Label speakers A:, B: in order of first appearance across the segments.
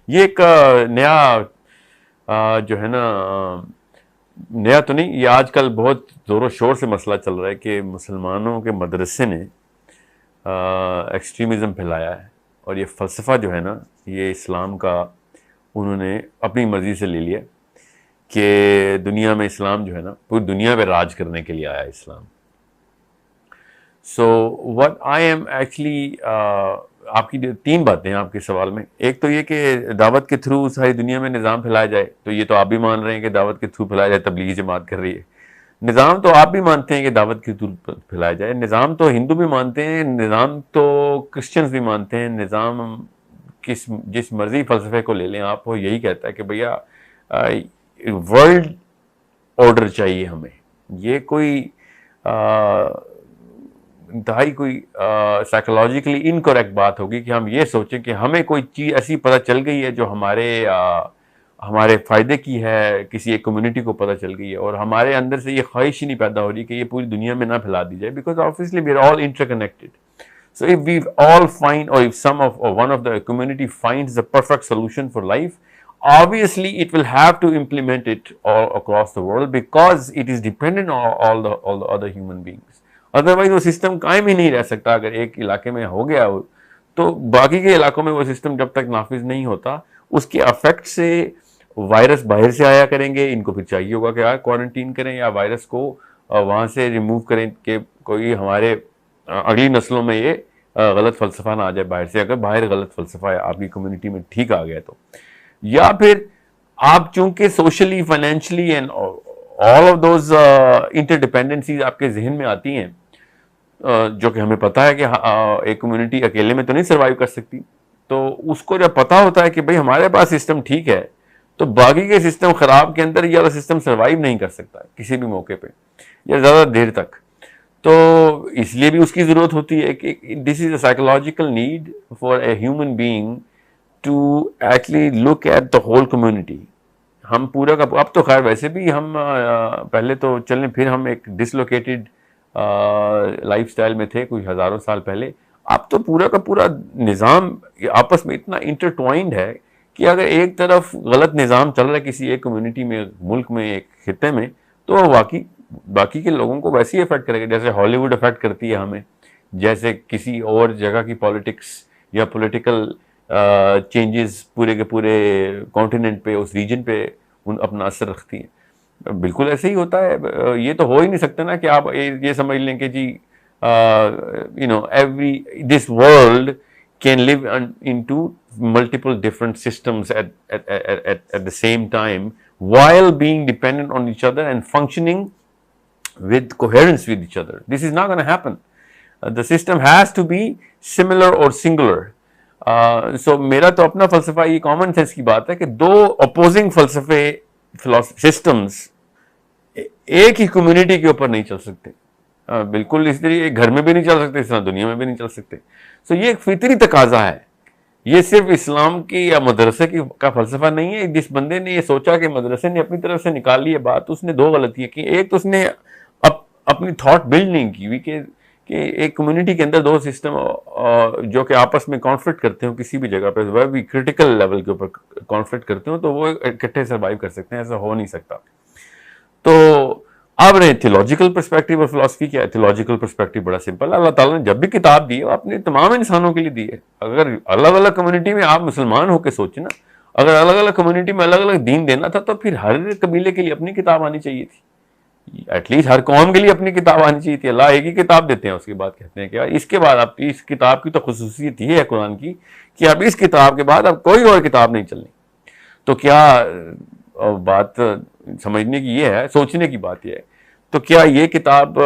A: یہ ایک نیا جو ہے نا، نیا تو نہیں، یہ آج کل بہت زور و شور سے مسئلہ چل رہا ہے کہ مسلمانوں کے مدرسے نے ایکسٹریمزم پھیلایا ہے، اور یہ فلسفہ جو ہے نا، یہ اسلام کا انہوں نے اپنی مرضی سے لے لیا کہ دنیا میں اسلام جو ہے نا پوری دنیا پہ راج کرنے کے لیے آیا ہے Islam. So what I am actually, آپ کی 3 باتیں ہیں آپ کے سوال میں. ایک تو یہ کہ دعوت کے تھرو ساری دنیا میں نظام پھیلایا جائے، تو یہ تو آپ بھی مان رہے ہیں کہ دعوت کے تھرو پھیلایا جائے، تبلیغی جماعت کر رہی ہے. نظام تو آپ بھی مانتے ہیں کہ دعوت کے تھرو پھیلایا جائے، نظام تو ہندو بھی مانتے ہیں، نظام تو کرسچنز بھی مانتے ہیں. نظام جس مرضی فلسفے کو لے لیں آپ، وہ یہی کہتا ہے کہ بھیا ورلڈ آرڈر چاہیے ہمیں. یہ کوئی انتہائی کوئی سائیکولوجیکلی انکریکٹ بات ہوگی کہ ہم یہ سوچیں کہ ہمیں کوئی چیز ایسی پتہ چل گئی ہے جو ہمارے فائدے کی ہے، کسی ایک کمیونٹی کو پتہ چل گئی ہے، اور ہمارے اندر سے یہ خواہش ہی نہیں پیدا ہو رہی کہ یہ پوری دنیا میں نہ پھیلا دی جائے، because obviously we are all interconnected. So if we all find, or if one of the community finds the perfect solution for life, obviously it will have to implement it all across the world because it is dependent on all the other human beings. Otherwise وہ system قائم ہی نہیں رہ سکتا. اگر ایک علاقے میں ہو گیا ہو تو باقی کے علاقوں میں وہ سسٹم جب تک نافذ نہیں ہوتا، اس کے افیکٹ سے وائرس باہر سے آیا کریں گے. ان کو پھر چاہیے ہوگا کہ کوارنٹین کریں یا وائرس کو وہاں سے ریموو کریں کہ کوئی ہمارے اگلی نسلوں میں یہ غلط فلسفہ نہ آ جائے باہر سے. اگر باہر غلط فلسفہ ہے آپ کی کمیونٹی میں ٹھیک آ گیا تو، یا پھر آپ چونکہ socially, financially and all of those inter dependencies آپ کے ذہن میں آتی ہیں، جو کہ ہمیں پتہ ہے کہ ایک کمیونٹی اکیلے میں تو نہیں سروائیو کر سکتی. تو اس کو جب پتہ ہوتا ہے کہ بھئی ہمارے پاس سسٹم ٹھیک ہے، تو باقی کے سسٹم خراب کے اندر یہ والا سسٹم سروائیو نہیں کر سکتا کسی بھی موقع پہ یا زیادہ دیر تک. تو اس لیے بھی اس کی ضرورت ہوتی ہے کہ this is a psychological need for a human being to actually look at the whole community. ہم پورا کا اب تو خیر ویسے بھی ہم پہلے تو چلیں، پھر ہم ایک ڈسلوکیٹڈ لائف سٹائل میں تھے کچھ ہزاروں سال پہلے. اب تو پورا کا پورا نظام آپس میں اتنا انٹرٹوائنڈ ہے کہ اگر ایک طرف غلط نظام چل رہا ہے کسی ایک کمیونٹی میں، ملک میں، ایک خطے میں، تو باقی کے لوگوں کو ویسے ہی افیکٹ کرے گا جیسے ہالی ووڈ افیکٹ کرتی ہے ہمیں، جیسے کسی اور جگہ کی پالیٹکس یا پولیٹیکل چینجز پورے کے پورے کانٹیننٹ پہ، اس ریجن پہ اپنا اثر رکھتی ہیں. بالکل ایسے ہی ہوتا ہے. یہ تو ہو ہی نہیں سکتا نا کہ آپ یہ سمجھ لیں کہ جی this world can live into multiple different systems at the same time while being dependent on each other and functioning with coherence with each other. This is not going to happen. The system has to be similar or singular. So میرا تو اپنا فلسفہ یہ common sense کی بات ہے کہ 2 opposing فلسفے سسٹمز ایک ہی کمیونٹی کے اوپر نہیں چل سکتے. بالکل اس طرح گھر میں بھی نہیں چل سکتے، اس طرح دنیا میں بھی نہیں چل سکتے. سو یہ ایک فطری تقاضا ہے. یہ صرف اسلام کی یا مدرسے کا فلسفہ نہیں ہے. جس بندے نے یہ سوچا کہ مدرسے نے اپنی طرف سے نکال لی ہے بات، اس نے 2 غلطیاں کی. ایک تو اس نے اپنی تھاٹ بلڈ نہیں کی ہوئی کہ ایک کمیونٹی کے اندر 2 سسٹم جو کہ آپس میں کانفلکٹ کرتے ہوں کسی بھی جگہ پہ، وہ بھی کرٹیکل لیول کے اوپر کانفلکٹ کرتے ہوں، تو وہ اکٹھے سروائیو کر سکتے ہیں. ایسا ہو نہیں سکتا. تو اب رہے تھیولوجیکل پرسپیکٹو اور فلاسفی کیا ہے. تھیولوجیکل پرسپیکٹو بڑا سمپل ہے. اللہ تعالیٰ نے جب بھی کتاب دی ہے وہ اپنے تمام انسانوں کے لیے دی ہے. اگر الگ الگ کمیونٹی میں آپ مسلمان ہو کے سوچیں نا، اگر الگ الگ کمیونٹی میں الگ الگ دین دینا تھا تو پھر ہر قبیلے کے لیے اپنی کتاب آنی چاہیے تھی. ایٹ لیسٹ ہر قوم کے لیے اپنی کتاب آنی چاہیے تھی. اللہ ایک ہی کتاب دیتے ہیں، اس کے بعد کہتے ہیں کہ اس کے بعد آپ اس کتاب کی تو خصوصیت یہ ہے قرآن کی کہ اب اس کتاب کے بعد اب کوئی اور کتاب نہیں چلنی. تو کیا بات سمجھنے کی یہ ہے، سوچنے کی بات یہ ہے. تو کیا یہ کتاب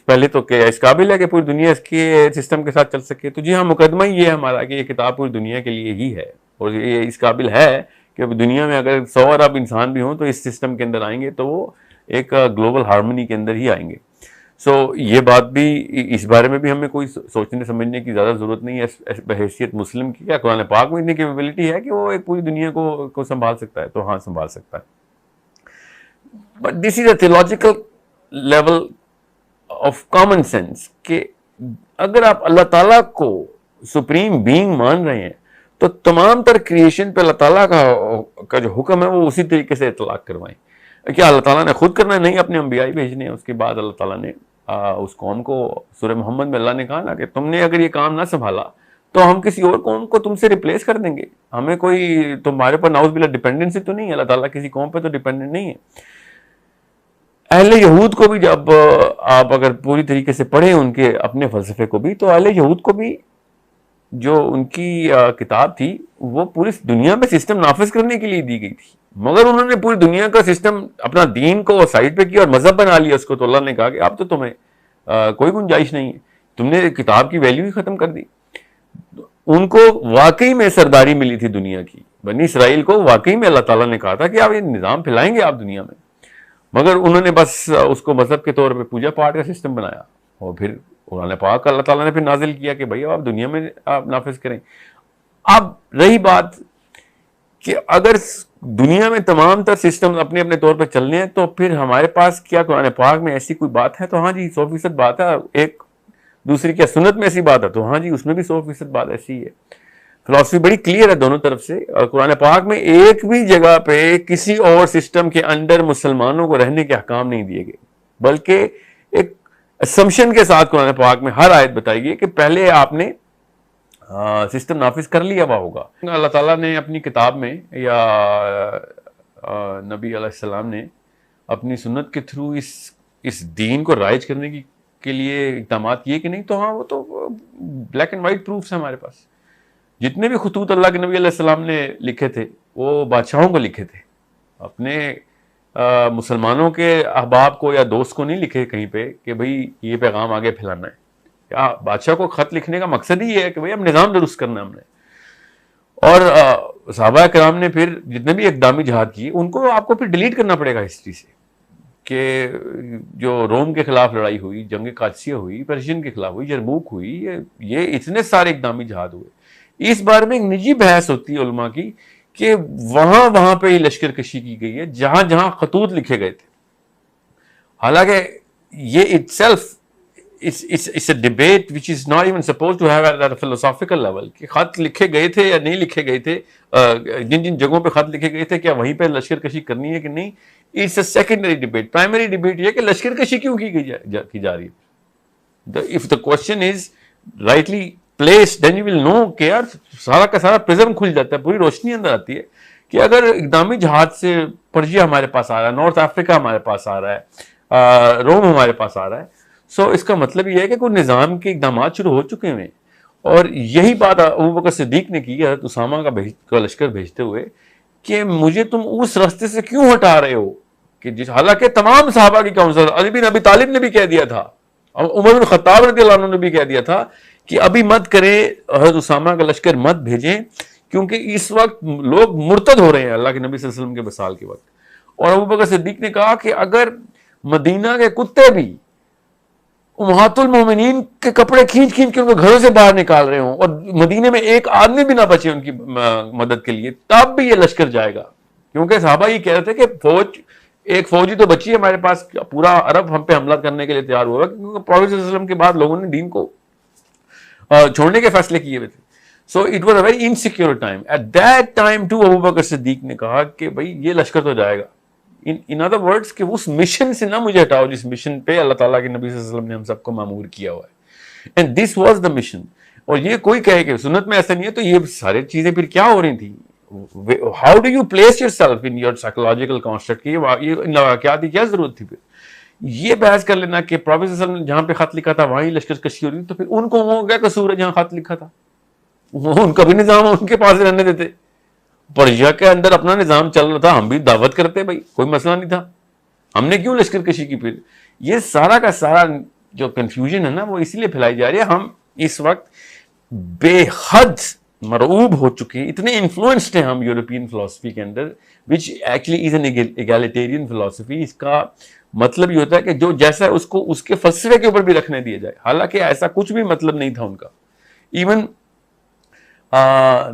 A: پہلے تو کیا اس قابل ہے کہ پوری دنیا اس کے سسٹم کے ساتھ چل سکے؟ تو جی ہاں، مقدمہ ہی یہ ہے ہمارا کہ یہ کتاب پوری دنیا کے لیے ہی ہے، اور یہ اس قابل ہے کہ دنیا میں اگر 100 ارب انسان بھی ہوں تو اس سسٹم کے اندر آئیں گے تو وہ ایک گلوبل ہارمنی کے اندر ہی آئیں گے. سو یہ بات بھی، اس بارے میں بھی ہمیں کوئی سوچنے سمجھنے کی زیادہ ضرورت نہیں ہے بحیثیت مسلم کی. کیا قرآن پاک میں اتنی کیپیبلٹی ہے کہ وہ ایک پوری دنیا کو سنبھال سکتا ہے؟ تو ہاں سنبھال سکتا ہے. But this is a theological level of common sense کہ اگر آپ اللہ تعالیٰ کو سپریم بینگ مان رہے ہیں تو تمام تر کریشن پہ اللہ تعالیٰ کا جو حکم ہے وہ اسی طریقے سے اطلاق کروائیں. کیا اللہ تعالیٰ نے خود کرنا ہے؟ نہیں, اپنے انبیاء بھیجنے ہیں. اس کے بعد اللہ تعالیٰ نے اس قوم کو, سورہ محمد میں اللہ نے کہا نا کہ تم نے اگر یہ کام نہ سنبھالا تو ہم کسی اور قوم کو تم سے ریپلیس کر دیں گے. ہمیں کوئی تمہارے پر نعوذ باللہ ڈیپینڈنسی تو نہیں ہے, اللہ تعالیٰ کسی قوم پہ تو ڈیپینڈنٹ نہیں ہے. اہل یہود کو بھی جب آپ اگر پوری طریقے سے پڑھیں ان کے اپنے فلسفے کو بھی, تو اہل یہود کو بھی جو ان کی کتاب تھی وہ پوری دنیا میں سسٹم نافذ کرنے کے لیے دی گئی تھی, مگر انہوں نے پوری دنیا کا سسٹم اپنا دین کو سائڈ پہ کیا اور مذہب بنا لیا اس کو. تو اللہ نے کہا کہ اب تو تمہیں کوئی گنجائش نہیں ہے, تم نے کتاب کی ویلیو ہی ختم کر دی. ان کو واقعی میں سرداری ملی تھی دنیا کی, بنی اسرائیل کو واقعی میں اللہ تعالیٰ نے کہا تھا کہ آپ یہ نظام پھیلائیں گے آپ دنیا میں, مگر انہوں نے بس اس کو مذہب کے طور پہ پوجا پاٹ کا سسٹم بنایا. اور پھر قرآن پاک اللہ تعالیٰ نے پھر نازل کیا کہ بھائی آپ دنیا میں آپ نافذ کریں. اب رہی بات کہ اگر دنیا میں تمام تر سسٹم اپنے اپنے طور پہ چلنے ہیں تو پھر ہمارے پاس کیا قرآن پاک میں ایسی کوئی بات ہے؟ تو ہاں جی 100% بات ہے. ایک دوسری کیا سنت میں ایسی بات ہے؟ تو ہاں جی اس میں بھی 100% بات ایسی ہے. فلسفی بڑی کلیئر ہے دونوں طرف سے, اور قرآن پاک میں ایک بھی جگہ پہ کسی اور سسٹم کے انڈر مسلمانوں کو رہنے کے احکام نہیں دیے گئے, بلکہ ایک اسمپشن کے ساتھ قرآن پاک میں ہر آیت بتائی گئی کہ پہلے آپ نے سسٹم نافذ کر لیا ہوا ہوگا. اللہ تعالیٰ نے اپنی کتاب میں یا نبی علیہ السلام نے اپنی سنت کے تھرو اس دین کو رائج کرنے کے لیے اقدامات کیے کہ نہیں؟ تو ہاں وہ تو بلیک اینڈ وائٹ پروفس ہیں ہمارے پاس. جتنے بھی خطوط اللہ کے نبی علیہ السلام نے لکھے تھے وہ بادشاہوں کو لکھے تھے, اپنے مسلمانوں کے احباب کو یا دوست کو نہیں لکھے کہیں پہ کہ بھئی یہ پیغام آگے پھیلانا ہے. یا بادشاہ کو خط لکھنے کا مقصد ہی یہ ہے کہ بھئی اب نظام درست کرنا ہے ہم نے. اور صحابہ کرام نے پھر جتنے بھی اقدامی جہاد کیے ان کو آپ کو پھر ڈیلیٹ کرنا پڑے گا ہسٹری سے, کہ جو روم کے خلاف لڑائی ہوئی, جنگ قادسیہ ہوئی, پرشین کے خلاف ہوئی, یرموک ہوئی, یہ اتنے سارے اقدامی جہاد ہوئے. اس بارے میں ایک نجی بحث ہوتی ہے علماء کی کہ وہاں پہ ہی لشکر کشی کی گئی ہے جہاں جہاں خطوط لکھے گئے تھے. حالانکہ یہ itself it's a debate which is not even supposed to have at a philosophical level, کہ خط لکھے گئے تھے یا نہیں لکھے گئے تھے, جن جگہوں پہ خط لکھے گئے تھے کیا وہیں پہ لشکر کشی کرنی ہے کہ نہیں. it's a secondary debate. primary debate یہ کہ لشکر کشی کیوں کی جا رہی ہے. if the question is rightly placed then you will know کہ یار سارا کا سارا پرزم کھل جاتا ہے, پوری روشنی اندر آتی ہے کہ اگر اقدامی جہاد سے پرشیا ہمارے پاس آ رہا ہے, نارتھ افریقہ ہمارے پاس آ رہا ہے, روم ہمارے پاس آ رہا ہے, سو اس کا مطلب یہ ہے کہ کوئی نظام کے اقدامات شروع ہو چکے ہیں. اور یہی بات ابوبکر صدیق نے کی حضرت اسامہ کا لشکر بھیجتے ہوئے کہ مجھے تم اس راستے سے کیوں ہٹا رہے ہو, کہ حالانکہ تمام صحابہ کی کونسل, علی بن ابی طالب نے بھی کہہ دیا تھا, عمر بن خطاب رضی اللہ عنہ نے بھی کہہ دیا تھا کہ ابھی مت کریں, حضرت اسامہ کا لشکر مت بھیجیں, کیونکہ اس وقت لوگ مرتد ہو رہے ہیں اللہ کے نبی صلی اللہ علیہ وسلم کے وصال کے وقت. اور ابوبکر صدیق نے کہا کہ اگر مدینہ کے کتے بھی امہات المومنین کے کپڑے کھینچ کے ان کے گھروں سے باہر نکال رہے ہوں اور مدینے میں ایک آدمی بھی نہ بچے ان کی مدد کے لیے, تب بھی یہ لشکر جائے گا. کیونکہ صحابہ یہ کہہ رہے تھے کہ ایک فوجی تو بچی ہے ہمارے پاس, پورا عرب ہم پہ حملہ کرنے کے لیے تیار ہوا, کیونکہ پروفیٹ صلی اللہ علیہ وسلم کے بعد لوگوں نے دین کو چھوڑنے کے فیصلے کیے ہوئے تھے. So it was a very insecure time. At that time to Abu Bakr Siddiq نے کہا کہ بھائی یہ لشکر تو جائے گا. ان ادر ورڈز کہ اس مشن سے نہ مجھے ہٹاؤ جس مشن پہ اللہ تعالیٰ کے نبی صلی اللہ علیہ وسلم نے ہم سب کو مامور کیا ہوا ہے. And this was the mission. اور یہ کوئی کہے کہ سنت میں ایسا نہیں ہے تو یہ ساری چیزیں پھر کیا ہو رہی تھیں. How do you place your self in your psychological construct کی ان واقعات کی کیا ضرورت تھی. پھر یہ بحث کر لینا کہ پروفیٹ صلی اللہ علیہ وسلم نے جہاں پہ خط لکھا تھا وہیں لشکر کشی ہو رہی, تو پھر ان کو وہ کیا قصور ہے جہاں خط لکھا تھا, وہ ان کا بھی نظام ان کے پاس رہنے دیتے. پرشیا کے اندر اپنا نظام چل رہا تھا, ہم بھی دعوت کرتے بھائی, کوئی مسئلہ نہیں تھا, ہم نے کیوں لشکر کشی کی. پھر یہ سارا کا سارا جو کنفیوژن ہے نا وہ اسی لیے پھیلائی جا رہی ہے. ہم اس وقت بے حد مرعوب ہو چکے ہیں, اتنے انفلوئنسڈ ہیں ہم یورپین فلسفی کے اندر, وچ ایکچولی از این ایگالیٹیرین فلسفی. اس کا مطلب یہ ہوتا ہے کہ جو جیسا ہے اس کو اس کے فلسفے کے اوپر بھی رکھنے دیا جائے, حالانکہ ایسا کچھ بھی مطلب نہیں تھا ان کا. ایون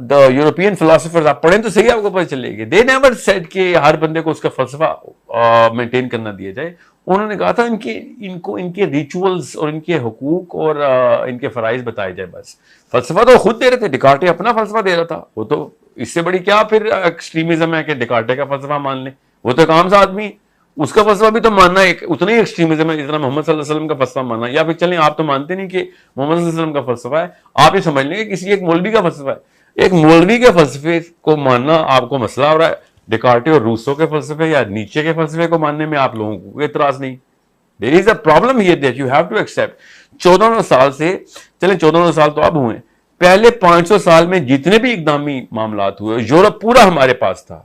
A: دا یورپین فلاسفرز آپ پڑھیں تو صحیح آپ کو پتہ چلے گی, دے نیور سیڈ کہ ہر بندے کو اس کا فلسفہ مینٹین کرنا دیا جائے. انہوں نے کہا تھا ان کے ریچولز اور ان کے حقوق اور ان کے فرائض بتائے جائے بس. فلسفہ تو خود دے رہے تھے, ڈیکارٹے اپنا فلسفہ دے رہا تھا. وہ تو اس سے بڑی کیا پھر ایکسٹریمزم ہے کہ ڈیکارٹے کا فلسفہ مان لیں, وہ تو ایک عام سا آدمی ہے, اس کا فلسفہ بھی تو ماننا ایک اتنا ہی ایکسٹریمزم ہے جتنا محمد صلی اللہ علیہ وسلم کا فلسفہ ماننا. یا پھر چلیں آپ تو مانتے نہیں کہ محمد صلی اللہ علیہ وسلم کا فلسفہ ہے, آپ یہ سمجھ لیں کہ کسی ایک مولوی کا فلسفہ ہے. ایک مولوی کے فلسفے کو ماننا آپ کو مسئلہ ہو رہا ہے, ڈیکارٹے اور روسو کے فلسفے یا نیچے کے فلسفے کو ماننے میں آپ لوگوں کو کوئی اعتراض نہیں. There is a problem here that you have to accept. 1400 سال سے, چلیں 1400 سال تو اب ہوئے, پہلے 500 سال میں جتنے بھی اقدامی معاملات ہوئے, یورپ پورا ہمارے پاس تھا,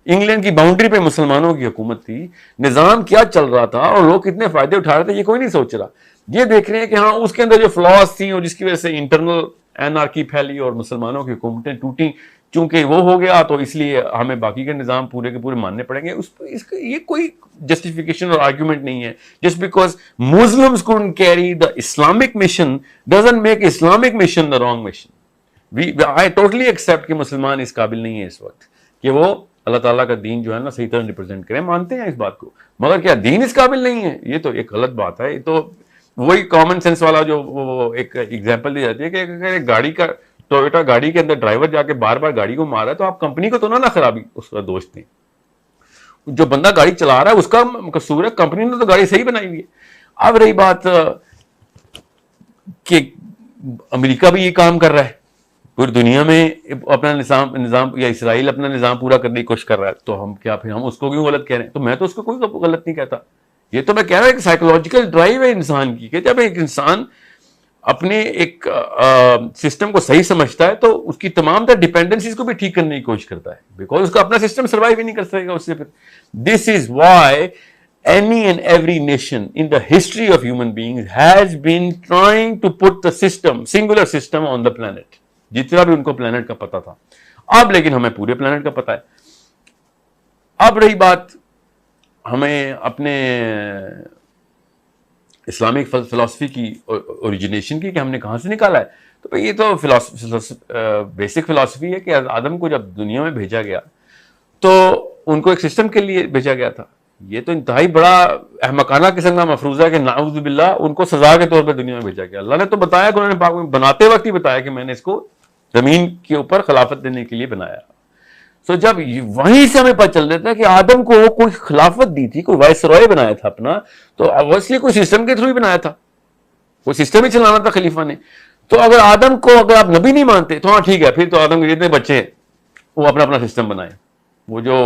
A: انگلینڈ کی باؤنڈری پہ مسلمانوں کی حکومت تھی, نظام کیا چل رہا تھا اور لوگ کتنے فائدے اٹھا رہے تھے یہ کوئی نہیں سوچ رہا. یہ دیکھ رہے ہیں کہ ہاں اس کے اندر جو فلاز تھیں اور جس کی وجہ سے انٹرنل اینارکی پھیلی اور مسلمانوں کی حکومتیں ٹوٹیں, چونکہ وہ ہو گیا تو اس لیے ہمیں باقی کے نظام پورے کے پورے ماننے پڑیں گے. یہ کوئی جسٹیفیکیشن اور آرگیومنٹ نہیں ہے. Just because Muslims couldn't carry the Islamic mission doesn't make Islamic mission the wrong mission. I totally accept کہ مسلمان اس قابل نہیں ہے اس وقت کہ وہ اللہ تعالیٰ کا دین جو ہے نا صحیح طرح ریپرزینٹ کریں, مانتے ہیں اس بات کو, مگر کیا دین اس قابل نہیں ہے؟ یہ تو ایک غلط بات ہے. یہ تو وہی کامن سینس والا جو ایک ایگزامپل دی جاتی ہے کہ اگر گاڑی کا ٹویوٹا گاڑی کے اندر ڈرائیور جا کے بار بار گاڑی کو مارا ہے تو آپ کمپنی کو تو نہ خرابی اس کا دوست دیں. جو بندہ گاڑی چلا رہا ہے اس کا قصور ہے, کمپنی نے تو گاڑی صحیح بنائی ہوئی ہے. اب رہی بات کہ امریکہ بھی یہ کام کر رہا ہے, پوری دنیا میں اپنا نظام یا اسرائیل اپنا نظام پورا کرنے کی کوشش کر رہا ہے, تو ہم کیا پھر ہم اس کو کیوں غلط کہہ رہے ہیں؟ تو میں تو اس کو کوئی غلط نہیں کہتا. یہ تو میں کہہ رہا ہوں کہ سائیکولوجیکل ڈرائیو ہے انسان کی, کہ جب ایک انسان اپنے ایک سسٹم کو صحیح سمجھتا ہے تو اس کی تمام تر ڈیپینڈنسیز کو بھی ٹھیک کرنے کی کوشش کرتا ہے, بیکاز اس کا اپنا سسٹم سروائیو ہی نہیں کر سکے گا اس سے. پھر this is why any and every nation in the history of human beings has been trying to put the system, singular system on the planet. جتنا بھی ان کو پلانٹ کا پتا تھا, اب لیکن ہمیں پورے پلانٹ کا پتا ہے. اب رہی بات ہمیں اپنے اسلامک فلسفی کی اوریجنیشن کی کہ ہم نے کہاں سے نکالا ہے, تو بھئی یہ تو بیسک فلسفی ہے کہ آدم کو جب دنیا میں بھیجا گیا تو ان کو ایک سسٹم کے لیے بھیجا گیا تھا. یہ تو انتہائی بڑا احمقانہ قسم کا مفروضہ ہے کہ نعوذ باللہ ان کو سزا کے طور پہ دنیا میں بھیجا گیا. اللہ نے تو بتایا کہ انہوں نے پاک میں بناتے وقت ہی بتایا کہ میں نے اس کو زمین کے اوپر خلافت دینے کے لیے بنایا. سو جب وہیں سے ہمیں پتہ چل رہتا ہے کہ آدم کو کوئی خلافت دی تھی, کوئی وائس رائے بنایا تھا اپنا, تو اوبویسلی کوئی سسٹم کے تھرو ہی بنایا تھا, کوئی سسٹم ہی چلانا تھا خلیفہ نے. تو اگر آدم کو اگر آپ نبی نہیں مانتے تو ہاں ٹھیک ہے, پھر تو آدم کے جتنے بچے ہیں وہ اپنا سسٹم بنائیں. وہ جو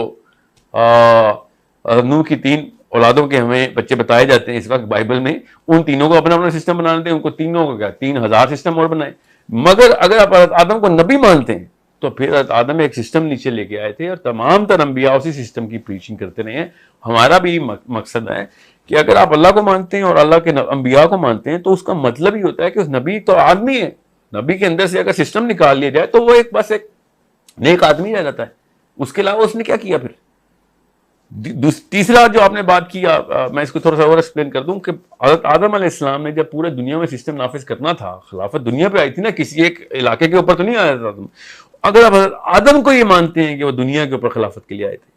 A: نوح کی 3 اولادوں کے ہمیں بچے بتائے جاتے ہیں اس وقت بائبل میں, ان تینوں کو اپنا سسٹم بنانا دیں, ان کو تینوں کو کیا 3000 سسٹم اور بنائے. مگر اگر آپ آدم کو نبی مانتے ہیں تو پھر آدم ایک سسٹم نیچے لے کے آئے تھے اور تمام تر انبیاء اسی سسٹم کی پریچنگ کرتے رہے ہیں. ہمارا بھی مقصد ہے کہ اگر آپ اللہ کو مانتے ہیں اور اللہ کے انبیاء کو مانتے ہیں تو اس کا مطلب ہی ہوتا ہے کہ اس نبی تو آدمی ہے, نبی کے اندر سے اگر سسٹم نکال لیا جائے تو وہ بس ایک نیک آدمی رہ جاتا ہے. اس کے علاوہ اس نے کیا کیا؟ پھر تیسرا جو آپ نے بات کی, میں اس کو تھوڑا سا اور ایکسپلین کر دوں کہ حضرت آدم علیہ السلام نے جب پورے دنیا میں سسٹم نافذ کرنا تھا, خلافت دنیا پہ آئی تھی نا, کسی ایک علاقے کے اوپر تو نہیں آیا تھا. اگر آپ حضرت آدم کو یہ مانتے ہیں کہ وہ دنیا کے اوپر خلافت کے لیے آئے تھے,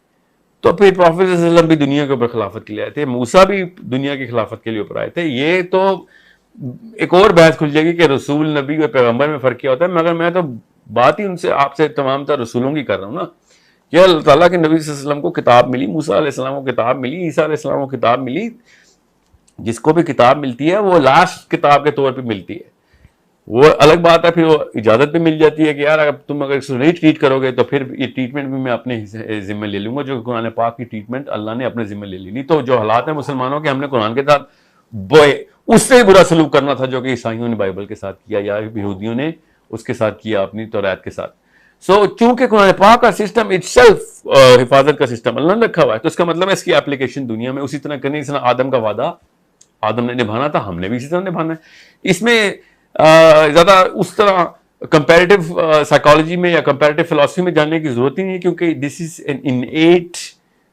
A: تو پھر پروفیٹ صلی اللہ علیہ وسلم بھی دنیا کے اوپر خلافت کے لیے آئے تھے, موسیٰ بھی دنیا کی خلافت کے لیے اوپر آئے تھے. یہ تو ایک اور بحث کھل جائے گی کہ رسول, نبی اور پیغمبر میں فرق کیا ہوتا ہے, مگر میں تو بات ہی ان سے آپ سے تمام تر رسولوں کی کر رہا ہوں نا, کہ اللہ تعالیٰ کے نبی صلی اللہ علیہ وسلم کو کتاب ملی, موسیٰ علیہ السلام کو کتاب ملی, عیسیٰ علیہ السلام کو کتاب ملی. جس کو بھی کتاب ملتی ہے وہ لاسٹ کتاب کے طور پہ ملتی ہے. وہ الگ بات ہے, پھر وہ اجازت بھی مل جاتی ہے کہ یار اگر تم اگر اس کو نہیں ٹریٹ کرو گے تو پھر یہ ٹریٹمنٹ بھی میں اپنے ذمہ لے لوں گا, جو قرآن پاک کی ٹریٹمنٹ اللہ نے اپنے ذمہ لے لی. نہیں تو جو حالات ہیں مسلمانوں کے, ہم نے قرآن کے ساتھ اس سے برا سلوک کرنا تھا جو کہ عیسائیوں نے بائبل کے ساتھ کیا یا یہودیوں نے اس کے ساتھ کیا, اپنی توریت کے ساتھ. سو چونکہ قرآن پاک کا سسٹم اٹ سیلف حفاظت کا سسٹم اللہ نے رکھا ہوا ہے, تو اس کا مطلب ہے اس کی اپلیکیشن دنیا میں اسی طرح کرنی, جس طرح آدم کا وعدہ آدم نے نبھانا تھا, ہم نے بھی اسی طرح نبھانا ہے. اس میں زیادہ اس طرح کمپیریٹیو سائیکالوجی میں یا کمپیریٹیو فلسفی میں جاننے کی ضرورت ہی نہیں ہے, کیونکہ this is an innate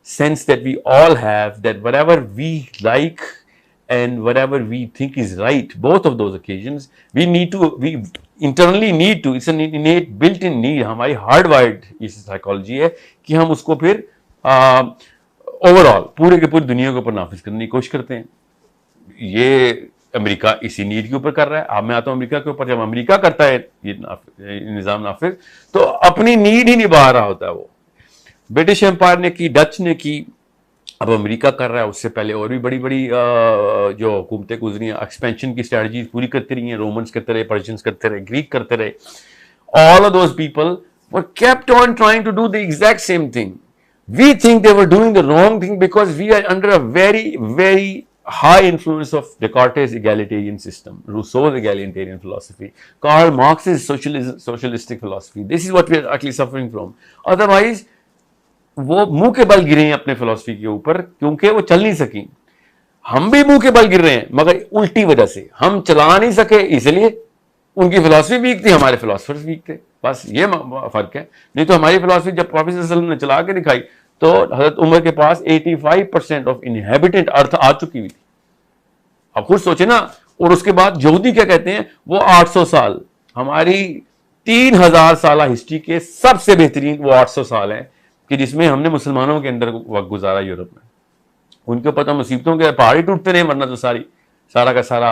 A: sense that we all have, that whatever we وی لائک and whatever we think is right, both of those occasions we internally need to, it's an innate built in need, ہماری hard wired یہ psychology ہے کہ ہم اس کو پھر over all پورے کے پوری دنیا کے اوپر نافذ کرنے کی کوشش کرتے ہیں. یہ امریکہ اسی نیڈ کے اوپر کر رہا ہے. اب میں آتا ہوں امریکہ کے اوپر. جب امریکہ کرتا ہے یہ نظام نافذ تو اپنی نیڈ ہی نبھا رہا ہوتا ہے. وہ برٹش امپائر نے کی, ڈچ نے کی, اب امریکہ کر رہا ہے. اس سے پہلے اور بھی بڑی بڑی جو حکومتیں گزری ہیں ایکسپینشن کی اسٹریٹجیز پوری کرتی رہی ہیں. رومنس کرتے رہے, پرشینس کرتے رہے, گریک کرتے رہے. all of those people were kept on trying to do the exact same thing. We think they were doing the wrong thing because we are under a very, very high influence of Descartes' egalitarian system, Rousseau's egalitarian philosophy, Karl Marx's socialistic philosophy. This is what we are actually suffering from. Otherwise, وہ منہ کے بل گرے ہیں اپنے فلسفی کے اوپر کیونکہ وہ چل نہیں سکیں. ہم بھی منہ کے بل گر رہے ہیں مگر الٹی وجہ سے. ہم چلا نہیں سکے اس لیے ان کی فلسفی ویک تھی, ہمارے فلاسفرز ویک تھے. بس یہ فرق ہے. نہیں تو ہماری فلسفی جب پروفیسر صلی اللہ علیہ وسلم نے چلا کے دکھائی تو حضرت عمر کے پاس 85% آف انہیبیٹنٹ ارتھ آ چکی ہوئی تھی. اب خود سوچے نا. اور اس کے بعد یہودی کیا کہتے ہیں, وہ 800 سال, ہماری 3000 سالہ ہسٹری کے سب سے بہترین وہ 800 سال ہیں کہ جس میں ہم نے مسلمانوں کے اندر وقت گزارا یورپ میں. ان کے پتہ مصیبتوں کے پہاڑی ٹوٹتے رہے ورنہ تو سارا کا سارا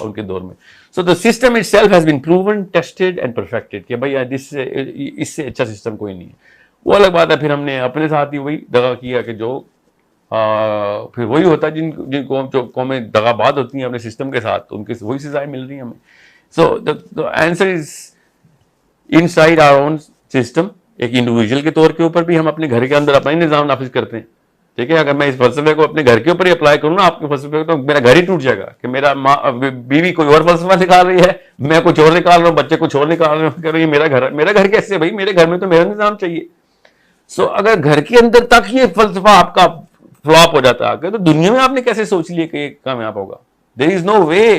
A: ان کے دور میں. So the system itself has been proven, tested and perfected کہ بھائی اس سے اچھا سسٹم کوئی نہیں ہے. وہ الگ بات ہے. پھر ہم نے اپنے ساتھ ہی وہی دغا کیا کہ جو پھر وہی ہوتا ہے جن قومیں دغا باد ہوتی ہیں اپنے سسٹم کے ساتھ, ان کے وہی سزائیں مل رہی ہیں ہمیں. So the answer is inside our own system. ایک انڈیویجول کے طور کے اوپر بھی ہم اپنے گھر کے اندر اپنا نظام نافذ کرتے ہیں. ٹھیک ہے, اگر میں اس فلسفے کو اپنے گھر کے اوپر ہی اپلائی کروں نا آپ کے فلسفے کو, تو میرا گھر ہی ٹوٹ جائے گا کہ میرا بیوی کوئی اور فلسفہ نکال رہی ہے, میں کچھ اور نکال رہا ہوں, بچے کچھ اور نکال رہے ہیں, کہ میرا گھر کیسے, بھائی میرے گھر میں تو میرا نظام چاہیے. سو اگر گھر کے اندر تک یہ فلسفہ آپ کا فلاپ ہو جاتا ہے تو دنیا میں آپ نے کیسے سوچ لیا کہ یہ کامیاب ہوگا. There is no way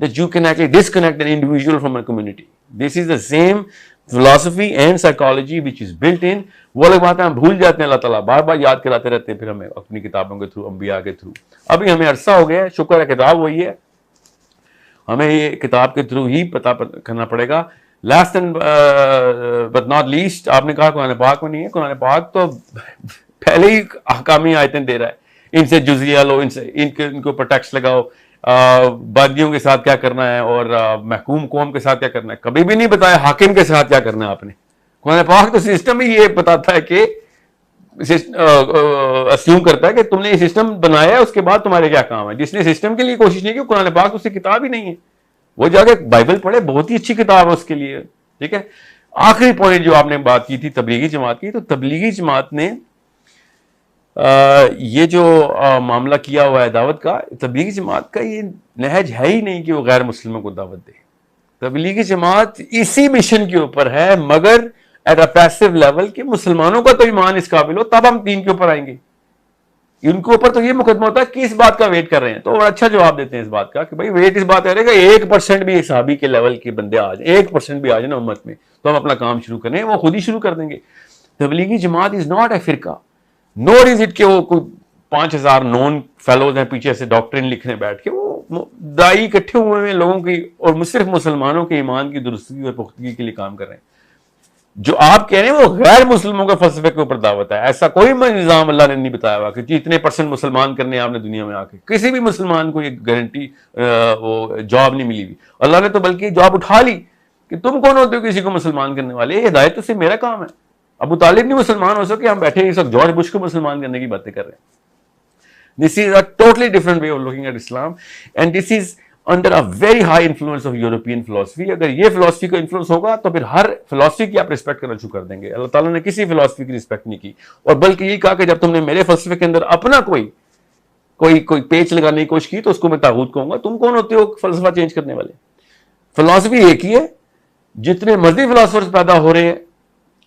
A: that you can actually disconnect an individual from a community. This is the same philosophy and psychology which is built in. وہ الگ بات ہے ہم بھول جاتے ہیں, اللہ تعالیٰ بار بار یاد کراتے رہتے ہیں پھر ہمیں اپنی کتابوں کے تھرو, انبیاء کے تھرو. ابھی ہمیں عرصہ ہو گیا ہے, شکر ہے کتاب وہی ہے, ہمیں یہ کتاب کے تھرو ہی پتہ کرنا پڑے گا. Last and but not least, آپ نے کہا قرآن پاک میں نہیں ہے. قرآن پاک تو پہلے ہی احکامی آیتیں دے رہا ہے, ان سے جزیہ لو, ان کے اوپر ٹیکس لگاؤ, باغیوں کے ساتھ کیا کرنا ہے اور محکوم قوم کے ساتھ کیا کرنا ہے. کبھی بھی نہیں بتایا حاکم کے ساتھ کیا کرنا ہے آپ نے. قرآن پاک تو سسٹم ہی یہ بتاتا ہے کہ اسیوم کرتا ہے کہ تم نے یہ سسٹم بنایا ہے, اس کے بعد تمہارے کیا کام ہے. جس نے سسٹم کے لیے کوشش نہیں کی, قرآن پاک اس کی کتاب ہی نہیں ہے. وہ جا کے بائبل پڑھے, بہت ہی اچھی کتاب ہے اس کے لیے. ٹھیک ہے. آخری پوائنٹ جو آپ نے بات کی تھی تبلیغی جماعت کی, تو تبلیغی جماعت نے یہ جو معاملہ کیا ہوا ہے دعوت کا, تبلیغی جماعت کا یہ نہج ہے ہی نہیں کہ وہ غیر مسلموں کو دعوت دے. تبلیغی جماعت اسی مشن کے اوپر ہے مگر ایٹ اے پیسو لیول کہ مسلمانوں کا تو ایمان اس قابل ہو تب ہم دین کے اوپر آئیں گے. ان کے اوپر تو یہ مقدمہ ہوتا ہے کہ اس بات کا ویٹ کر رہے ہیں. تو بڑا اچھا جواب دیتے ہیں اس بات کا کہ بھائی ویٹ اس بات کرے گا 1% بھی صحابی کے لیول کے بندے آ جائیں, 1% بھی آ جائیں نا امت میں, تو ہم اپنا کام شروع کریں. وہ خود ہی شروع کر دیں گے. Tablighi Jamaat is not a فرقہ, نور از اٹ کہ وہ کوئی 5000 نون فیلوز ہیں پیچھے سے ڈاکٹرین لکھنے بیٹھ کے. وہ دائی اکٹھے ہوئے ہیں لوگوں کی اور صرف مسلمانوں کے ایمان کی درستگی اور پختگی کے لیے کام کر رہے ہیں. جو آپ کہہ رہے ہیں وہ غیر مسلموں کے فلسفے کے اوپر دعوت ہے. ایسا کوئی نظام اللہ نے نہیں بتایا ہوا کہ اتنے % مسلمان کرنے آپ نے دنیا میں آ کے. کسی بھی مسلمان کو یہ گارنٹی وہ جاب نہیں ملی ہوئی. اللہ نے تو بلکہ جاب اٹھا لی کہ تم کون ہوتے ہو کسی کو مسلمان کرنے والے. یہ ہدایت تو صرف میرا کام ہے. ابو طالب نہیں مسلمان ہو سکے, ہم بیٹھے اس وقت جارج بش کو مسلمان کرنے کی باتیں کر رہے ہیں. This is a totally different way of looking at Islam and this is under a very high influence of European philosophy. اگر یہ فلسفی کا انفلوئنس ہوگا تو پھر ہر فلسفی کی آپ رسپیکٹ کرنا شروع کر دیں گے. اللہ تعالیٰ نے کسی فلسفی کی رسپیکٹ نہیں کی, اور بلکہ یہ کہا کہ جب تم نے میرے فلسفے کے اندر اپنا کوئی پیچ لگانے کی کوشش کی تو اس کو میں طاغوت کہوں گا. تم کون ہوتے ہو فلسفہ چینج کرنے والے؟ فلسفی ایک ہی ہے. جتنے مذہبی فلاسفرز پیدا ہو رہے ہیں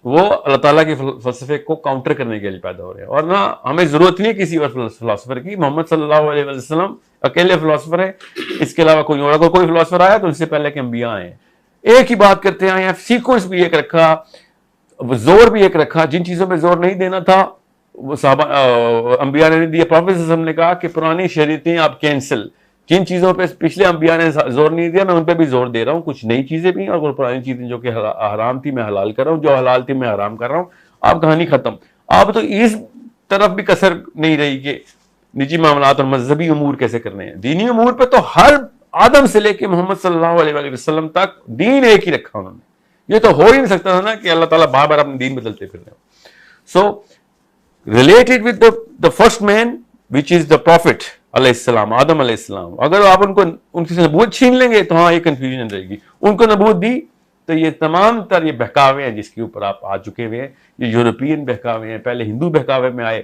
A: وہ اللہ تعالیٰ کے فلسفے کو کاؤنٹر کرنے کے لیے پیدا ہو رہے ہیں, اور نہ ہمیں ضرورت نہیں ہے کسی اور فلاسفر کی. محمد صلی اللہ علیہ وسلم اکیلے فلاسفر ہیں, اس کے علاوہ کوئی اور. اگر کوئی فلاسفر آیا تو ان سے پہلے کے انبیاء آئے ہیں, ایک ہی بات کرتے آئے ہیں. سیکوینس بھی ایک رکھا, زور بھی ایک رکھا. جن چیزوں پہ زور نہیں دینا تھا وہ صحابہ انبیاء نے نہیں دیا. پروفیٹ صلی اللہ علیہ وسلم نے کہا کہ پرانی شریعتیں آپ کینسل. جن چیزوں پہ پچھلے انبیاء نے زور نہیں دیا میں ان پہ بھی زور دے رہا ہوں. کچھ نئی چیزیں بھی, اور پرانی چیزیں جو کہ حرام تھی میں حلال کر رہا ہوں, جو حلال تھی میں حرام کر رہا ہوں. آپ کہانی ختم. آپ تو اس طرف بھی کسر نہیں رہی کہ نجی معاملات اور مذہبی امور کیسے کرنے ہیں. دینی امور پہ تو ہر آدم سے لے کے محمد صلی اللہ علیہ وآلہ وسلم تک دین ایک ہی رکھا انہوں نے. یہ تو ہو ہی نہیں سکتا تھا نا کہ اللہ تعالیٰ بار بار اپنے دین بدلتے پھر رہے ہو. So related with the first man which is the prophet علیہ السلام, آدم علیہ السلام, اگر آپ ان کی نبوت چھین لیں گے تو ہاں یہ کنفیوژن رہے گی. ان کو نبوت دی تو یہ تمام تر یہ بہکاوے ہیں جس کے اوپر آپ آ چکے ہوئے ہیں, یہ یورپین بہکاوے ہیں. پہلے ہندو بہکاوے میں آئے,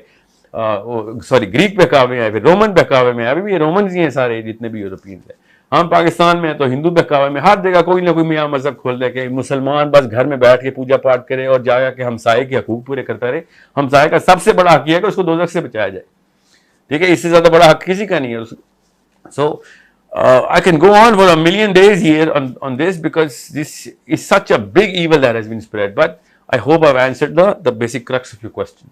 A: گریک بہکاوے ہیں, پھر رومن بہکاوے میں, ابھی بھی یہ رومنز ہی ہیں سارے جتنے بھی یورپین ہیں. ہم پاکستان میں ہیں تو ہندو بہکاوے میں, ہر جگہ کوئی نہ کوئی میاں مذہب کھول دے کہ مسلمان بس گھر میں بیٹھ کے پوجا پاٹ کرے اور جا کے ہمسائے کے حقوق پورے کرتا رہے. ہمسائے کا سب سے بڑا حق یہ ہے کہ اس کو دوزخ سے بچایا جائے, ٹھیک ہے, اس سے زیادہ بڑا حق کسی کا نہیں ہے. سو I can go on for a million days here on this because this is such a big evil that has been spread, but I hope I've answered the basic crux of your question.